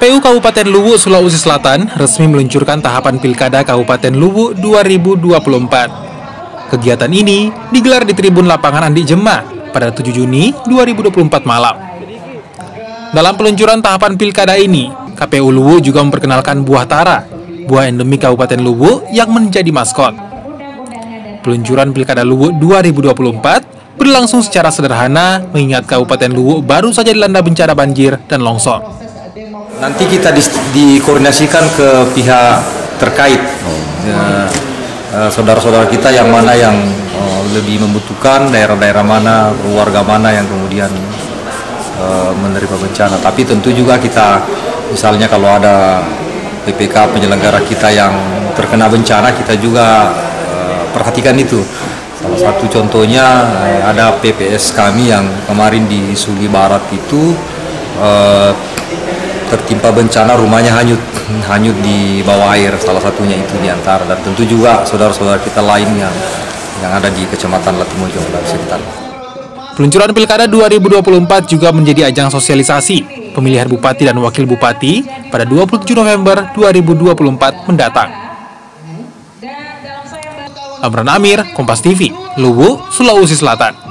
KPU Kabupaten Luwu, Sulawesi Selatan resmi meluncurkan tahapan Pilkada Kabupaten Luwu 2024. Kegiatan ini digelar di Tribun Lapangan Andi Jema pada 7 Juni 2024 malam. Dalam peluncuran tahapan Pilkada ini, KPU Luwu juga memperkenalkan buah tara, buah endemik Kabupaten Luwu yang menjadi maskot. Peluncuran Pilkada Luwu 2024 berlangsung secara sederhana mengingat Kabupaten Luwu baru saja dilanda bencana banjir dan longsor. Nanti kita dikoordinasikan ke pihak terkait, saudara-saudara kita yang mana yang lebih membutuhkan, daerah-daerah mana, warga mana yang kemudian menerima bencana. Tapi tentu juga kita, misalnya kalau ada PPK penyelenggara kita yang terkena bencana, kita juga perhatikan itu. Salah satu contohnya ada PPS kami yang kemarin di Sugi Barat itu tertimpa bencana, rumahnya hanyut di bawah air, salah satunya itu di antara, dan tentu juga saudara-saudara kita lain yang ada di Kecamatan Latimojo dan sekitar. Peluncuran Pilkada 2024 juga menjadi ajang sosialisasi pemilihan Bupati dan Wakil Bupati pada 27 November 2024 mendatang. Amran Amir, Kompas TV, Luwu, Sulawesi Selatan.